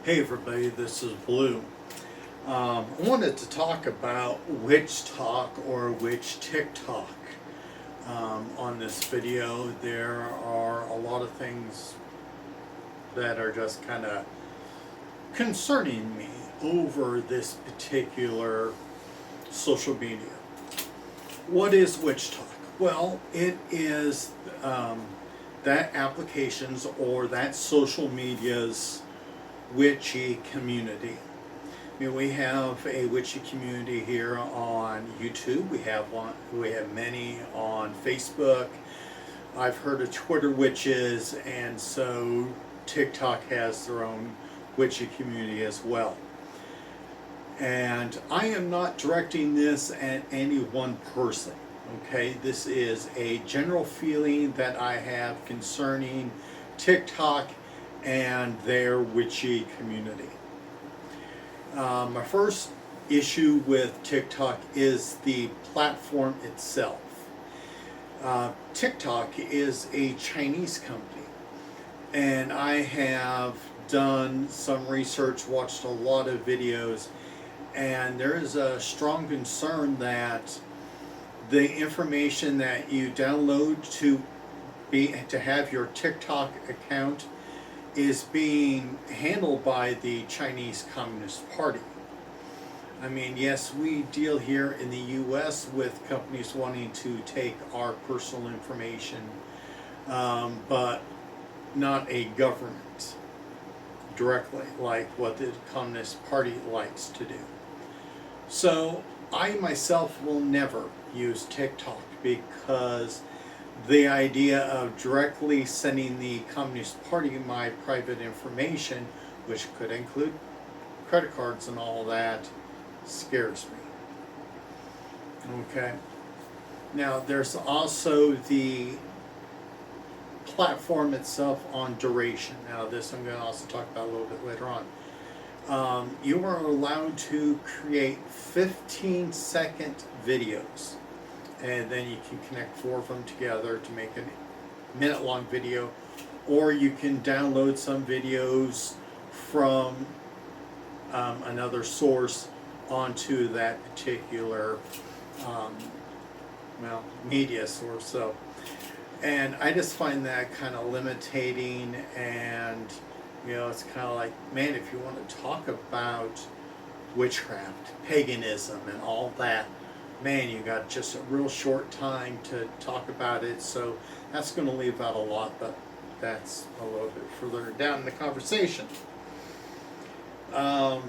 Hey everybody, this is Blue. I wanted to talk about Witchtok or Tik Tok. On this video, there are a lot of things that are just kind of concerning me over this particular social media. What is Witchtok? Well, it is that applications or that social media's witchy community. I mean, we have a witchy community here on YouTube. We have many on Facebook. I've heard of Twitter witches, and so TikTok has their own witchy community as well. And I am not directing this at any one person. Okay, this is a general feeling that I have concerning TikTok and their witchy community. My first issue with TikTok is the platform itself. TikTok is a Chinese company, and I have done some research, watched a lot of videos, and there is a strong concern that the information that you download to have your TikTok account is being handled by the Chinese Communist Party. I mean, yes, we deal here in the U.S. with companies wanting to take our personal information, but not a government directly, like what the Communist Party likes to do. So I myself will never use TikTok because the idea of directly sending the Communist Party my private information, which could include credit cards and all that, scares me. Okay. Now, there's also the platform itself on duration. Now, this I'm going to also talk about a little bit later on. You are allowed to create 15-second videos, and then you can connect 4 of them together to make a minute-long video, or you can download some videos from another source onto that particular media source. So, and I just find that kind of limiting, and it's kind of like, man, if you want to talk about witchcraft, paganism, and all that, man, you got just a real short time to talk about it, so that's going to leave out a lot, but that's a little bit further down in the conversation. Now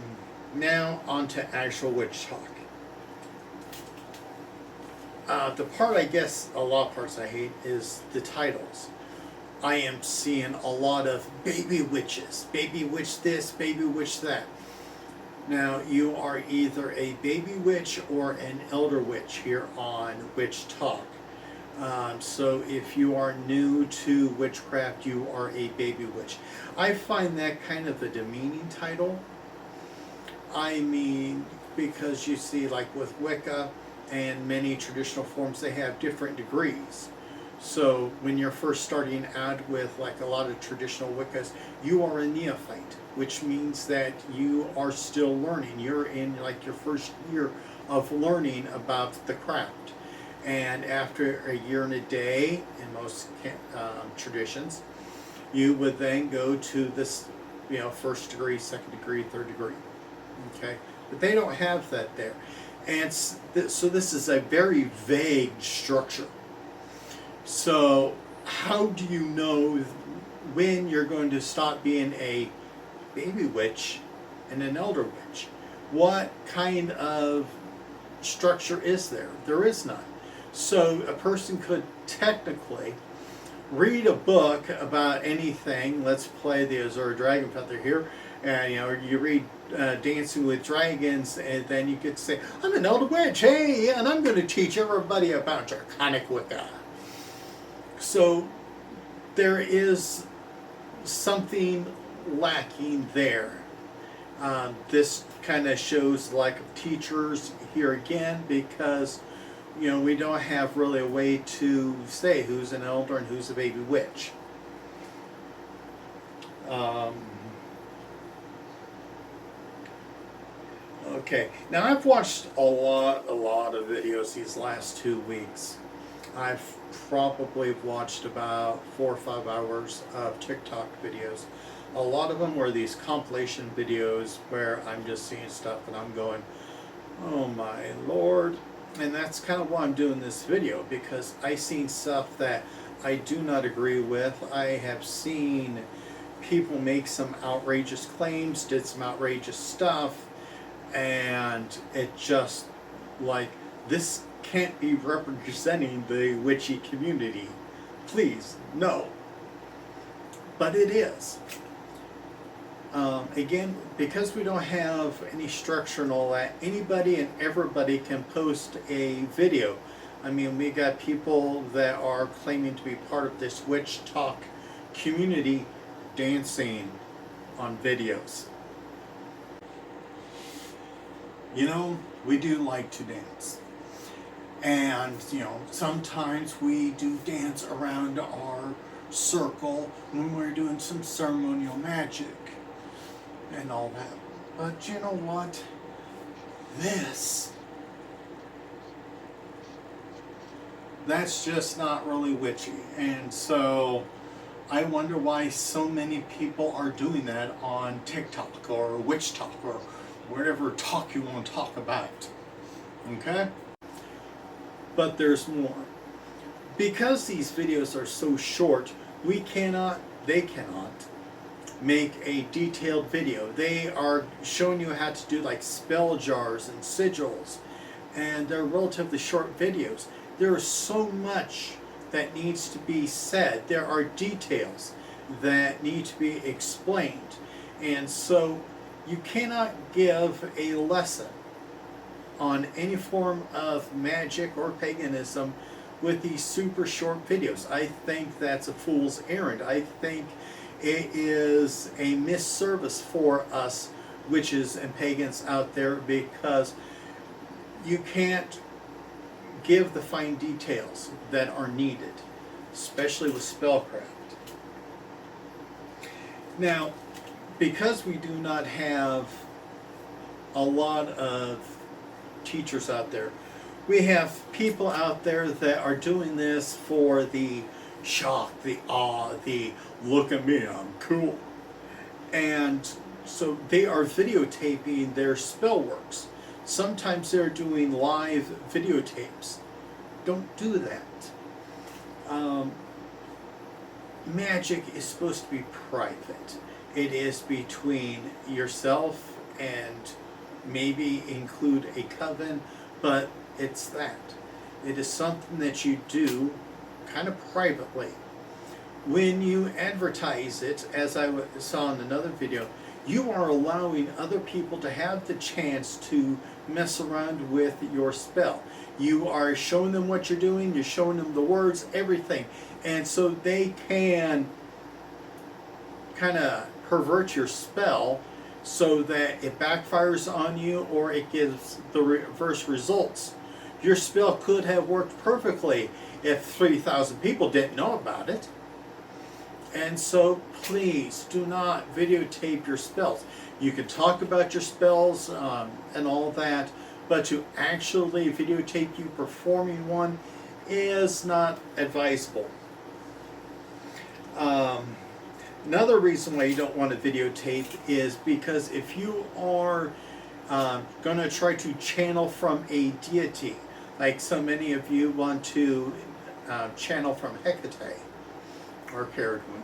on to actual Witchtok. The part, I guess, a lot of parts I hate is the titles. I am seeing a lot of baby witches, baby witch this, baby witch that. Now, you are either a baby witch or an elder witch here on Witchtok. So if you are new to witchcraft, you are a baby witch. I find that kind of a demeaning title. I mean, because you see, like with Wicca and many traditional forms, they have different degrees. So when you're first starting out with like a lot of traditional Wiccas, you are a neophyte, which means that you are still learning. You're in like your first year of learning about the craft. And after a year and a day, in most traditions, you would then go to this, first degree, second degree, third degree. Okay? But they don't have that there. And so this is a very vague structure. So how do you know when you're going to stop being a baby witch and an elder witch? What kind of structure is there? There is none. So a person could technically read a book about anything. Let's play the Azure Dragon Feather here. And you read Dancing with Dragons, and then you could say, I'm an elder witch, hey, and I'm going to teach everybody about Draconic Wicca. So there is something lacking there. This kind of shows the lack of teachers here again, because we don't have really a way to say who's an elder and who's a baby witch. Okay, now I've watched a lot of videos these last 2 weeks. I've probably watched about 4 or 5 hours of TikTok videos. A lot of them were these compilation videos where I'm just seeing stuff and I'm going, oh my lord. And that's kind of why I'm doing this video, because I've seen stuff that I do not agree with. I have seen people make some outrageous claims, did some outrageous stuff, and it just, like, this can't be representing the witchy community. Please, no. But it is. Again, because we don't have any structure and all that, anybody and everybody can post a video. I mean, we got people that are claiming to be part of this Witchtok community dancing on videos. You know, we do like to dance. And, you know, sometimes we do dance around our circle when we're doing some ceremonial magic and all that. But you know what? That's just not really witchy. And so I wonder why so many people are doing that on TikTok or Witchtok or whatever talk you want to talk about. Okay? But there's more. Because these videos are so short, they cannot make a detailed video. They are showing you how to do like spell jars and sigils, and they're relatively short videos. There is so much that needs to be said. There are details that need to be explained. And so you cannot give a lesson on any form of magic or paganism with these super short videos. I think that's a fool's errand. I think it is a misservice for us witches and pagans out there, because you can't give the fine details that are needed, especially with spellcraft. Now, because we do not have a lot of teachers out there, we have people out there that are doing this for the shock, the awe, the look at me, I'm cool. And so they are videotaping their spell works. Sometimes they're doing live videotapes. Don't do that. Magic is supposed to be private. It is between yourself and maybe include a coven, but it's that. It is something that you do kind of privately. When you advertise it, as I saw in another video, you are allowing other people to have the chance to mess around with your spell. You are showing them what you're doing, you're showing them the words, everything. And so they can kind of pervert your spell so that it backfires on you, or it gives the reverse results. Your spell could have worked perfectly if 3,000 people didn't know about it. And so please do not videotape your spells. You can talk about your spells and all that, but to actually videotape you performing one is not advisable. Another reason why you don't want to videotape is because if you are going to try to channel from a deity, like so many of you want to channel from Hecate or Caradun,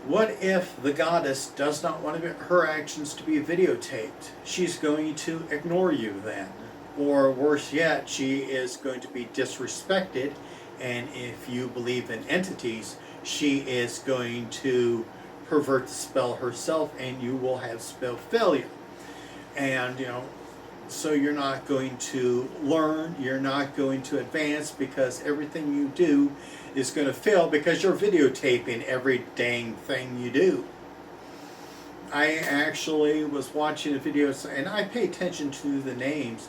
what if the goddess does not want her actions to be videotaped? She's going to ignore you then. Or worse yet, she is going to be disrespected, and if you believe in entities, she is going to pervert the spell herself, and you will have spell failure. And, you know, so you're not going to learn, you're not going to advance, because everything you do is going to fail because you're videotaping every dang thing you do. I actually was watching a video, and I pay attention to the names.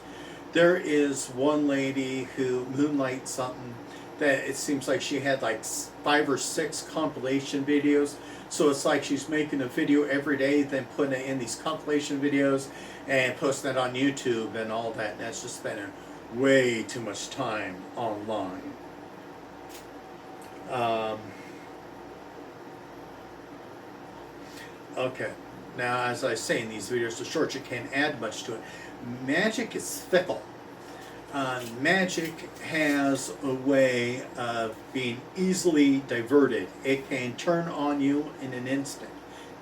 There is one lady who, Moonlight something, that it seems like she had like 5 or 6 compilation videos. So it's like she's making a video every day, then putting it in these compilation videos and posting it on YouTube and all that. And that's just spending way too much time online. Okay, now as I say, in these videos are short, you can't add much to it. Magic is fickle. Magic has a way of being easily diverted. It can turn on you in an instant.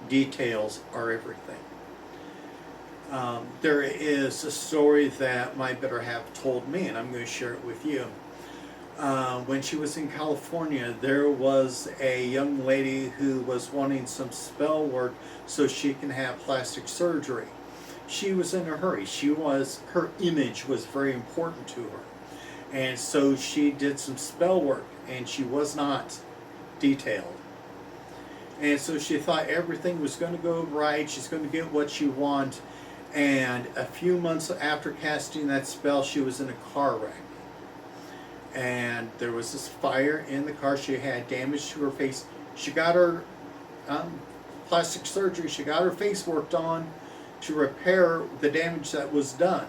Details are everything. There is a story that my better half told me, and I'm going to share it with you. When she was in California, there was a young lady who was wanting some spell work so she can have plastic surgery. She was in a hurry. Her image was very important to her. And so she did some spell work, and she was not detailed. And so she thought everything was going to go right. She's going to get what she wants. And a few months after casting that spell, she was in a car wreck. And there was this fire in the car. She had damage to her face. She got her plastic surgery. She got her face worked on to repair the damage that was done.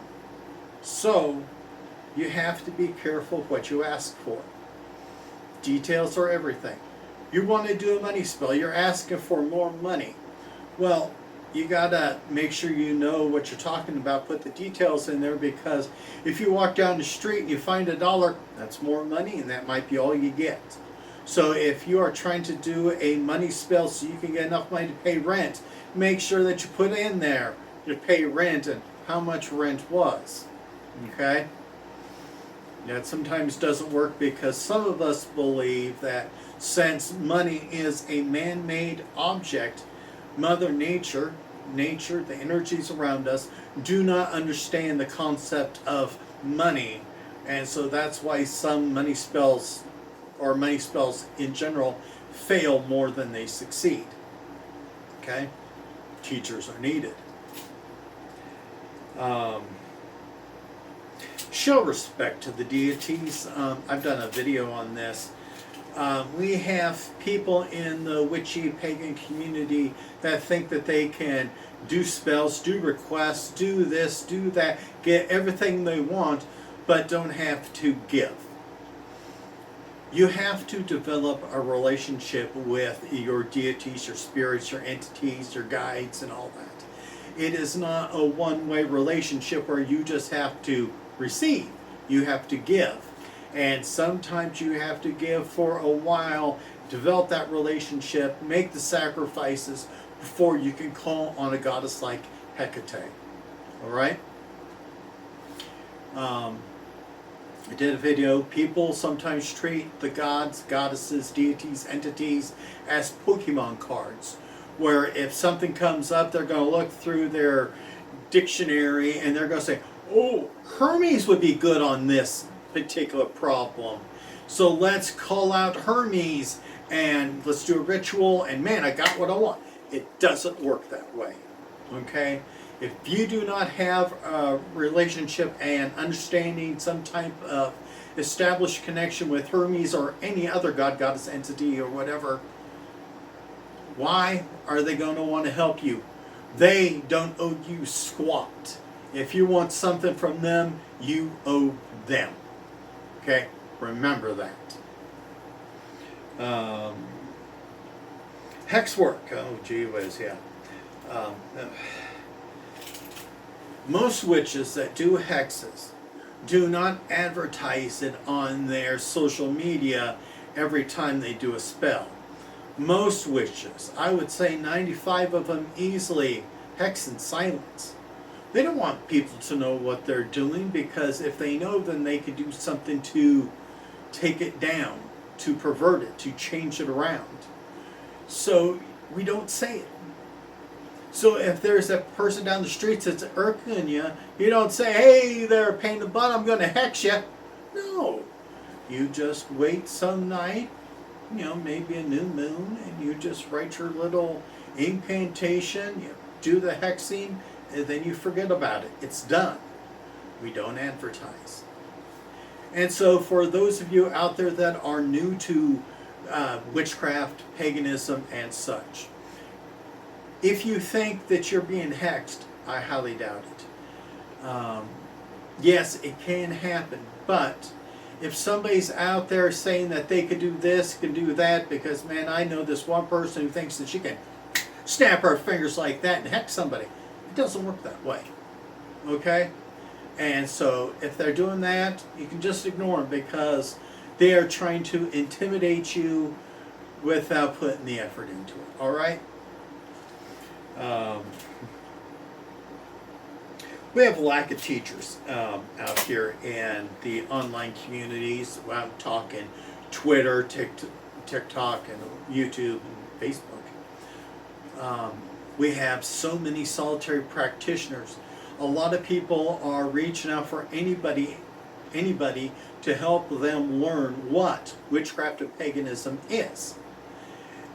So you have to be careful what you ask for. Details are everything. You want to do a money spell, you're asking for more money. Well, you gotta make sure you know what you're talking about. Put the details in there, because if you walk down the street and you find $1, that's more money, and that might be all you get. So if you are trying to do a money spell so you can get enough money to pay rent, make sure that you put in there to pay rent and how much rent was. Okay? That sometimes doesn't work, because some of us believe that since money is a man-made object, Mother Nature, the energies around us, do not understand the concept of money. And so that's why some money spells, or money spells in general, fail more than they succeed. Okay? Teachers are needed. Show respect to the deities. I've done a video on this. We have people in the witchy pagan community that think that they can do spells, do requests, do this, do that, get everything they want, but don't have to give. You have to develop a relationship with your deities, your spirits, your entities, your guides, and all that. It is not a one-way relationship where you just have to receive. You have to give. And sometimes you have to give for a while, develop that relationship, make the sacrifices before you can call on a goddess like Hecate. Alright? I did a video. People sometimes treat the gods, goddesses, deities, entities as Pokemon cards, where if something comes up, they're going to look through their dictionary and they're going to say, oh, Hermes would be good on this particular problem. So let's call out Hermes and let's do a ritual, and man, I got what I want. It doesn't work that way. Okay? If you do not have a relationship and understanding, some type of established connection with Hermes or any other god, goddess, entity, or whatever, why are they going to want to help you? They don't owe you squat. If you want something from them, you owe them. Okay? Remember that. Hex work. Oh, gee whiz, yeah. Most witches that do hexes do not advertise it on their social media every time they do a spell. Most witches, I would say 95 of them easily, hex in silence. They don't want people to know what they're doing, because if they know, then they could do something to take it down, to pervert it, to change it around. So we don't say it. So if there's a person down the street that's irking you, you don't say, hey there, pain in the butt, I'm going to hex you. No. You just wait some night, maybe a new moon, and you just write your little incantation, you do the hexing, and then you forget about it. It's done. We don't advertise. And so for those of you out there that are new to witchcraft, paganism, and such, if you think that you're being hexed, I highly doubt it. Yes, it can happen, but if somebody's out there saying that they could do this, could do that, because, man, I know this one person who thinks that she can snap her fingers like that and hex somebody. It doesn't work that way. Okay? And so if they're doing that, you can just ignore them, because they are trying to intimidate you without putting the effort into it. All right? We have a lack of teachers out here in the online communities. I'm talking Twitter, TikTok, and YouTube, and Facebook. We have so many solitary practitioners. A lot of people are reaching out for anybody to help them learn what witchcraft and paganism is.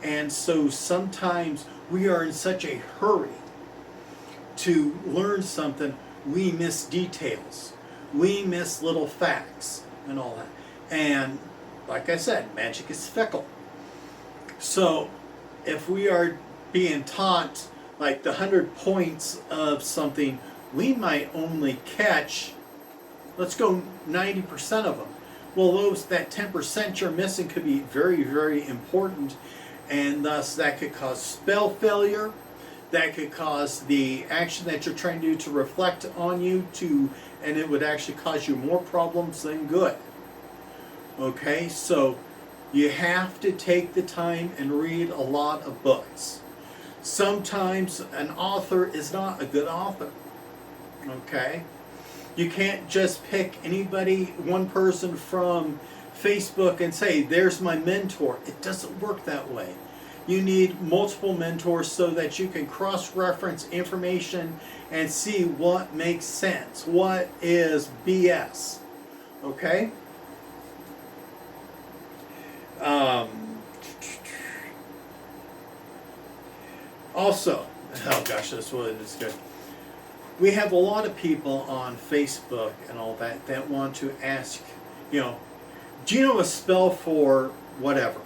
And so sometimes we are in such a hurry to learn something, we miss details. We miss little facts and all that. And like I said, magic is fickle. So if we are being taught like the 100 points of something, we might only catch, let's go 90% of them. Well, that 10% you're missing could be very, very important, and thus that could cause spell failure. That could cause the action that you're trying to do to reflect on you and it would actually cause you more problems than good. Okay, so you have to take the time and read a lot of books. Sometimes an author is not a good author. Okay? You can't just pick anybody, one person from Facebook and say, there's my mentor. It doesn't work that way. You need multiple mentors so that you can cross-reference information and see what makes sense, what is BS. Okay? Also, oh gosh, this one is good. We have a lot of people on Facebook and all that want to ask, do you know a spell for whatever?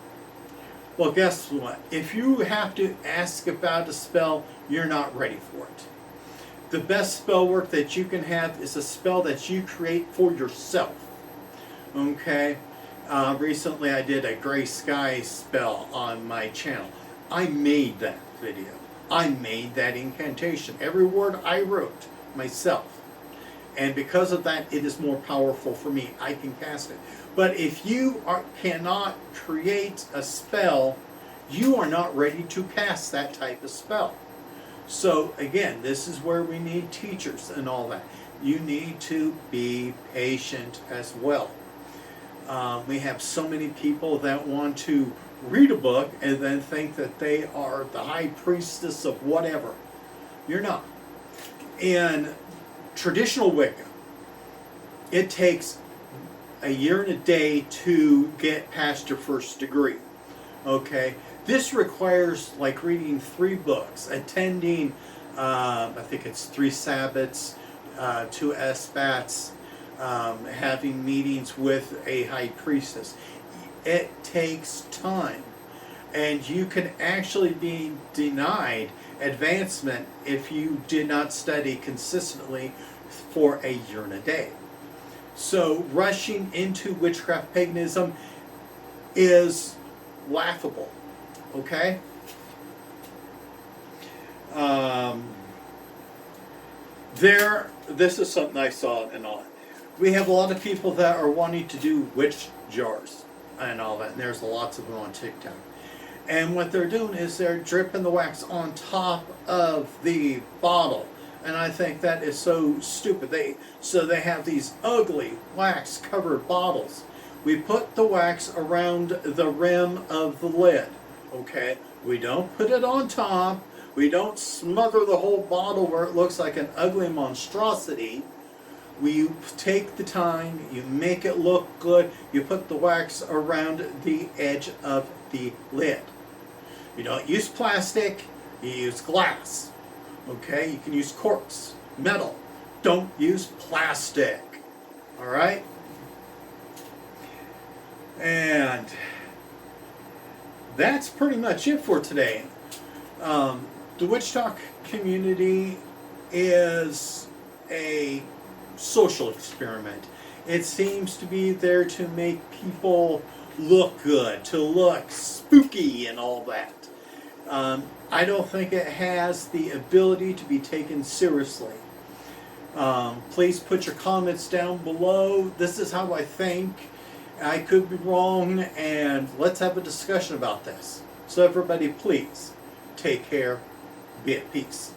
Well, guess what? If you have to ask about a spell, you're not ready for it. The best spell work that you can have is a spell that you create for yourself. Okay? Recently I did a gray sky spell on my channel. I made that video. I made that incantation. Every word I wrote myself. And because of that, it is more powerful for me. I can cast it. But if you cannot create a spell, you are not ready to cast that type of spell. So again, this is where we need teachers and all that. You need to be patient as well. We have so many people that want to read a book and then think that they are the high priestess of whatever. You're not. In traditional Wicca, it takes a year and a day to get past your first degree. Okay? This requires like reading 3 books, attending, I think it's 3 Sabbats, 2 Espats, having meetings with a high priestess. It takes time. And you can actually be denied advancement if you did not study consistently for a year and a day. So rushing into witchcraft paganism is laughable. Okay? This is something I saw and all. We have a lot of people that are wanting to do witch jars and all that, and there's lots of them on TikTok. And what they're doing is they're dripping the wax on top of the bottle. And I think that is so stupid. They have these ugly wax-covered bottles. We put the wax around the rim of the lid. Okay? We don't put it on top. We don't smother the whole bottle where it looks like an ugly monstrosity. We take the time, you make it look good, you put the wax around the edge of the lid. You don't use plastic, you use glass. Okay, you can use quartz, metal. Don't use plastic. Alright? And that's pretty much it for today. The Witchtok community is a social experiment. It seems to be there to make people look good, to look spooky and all that. I don't think it has the ability to be taken seriously. Please put your comments down below. This is how I think. I could be wrong, and let's have a discussion about this. So everybody, please take care. Be at peace.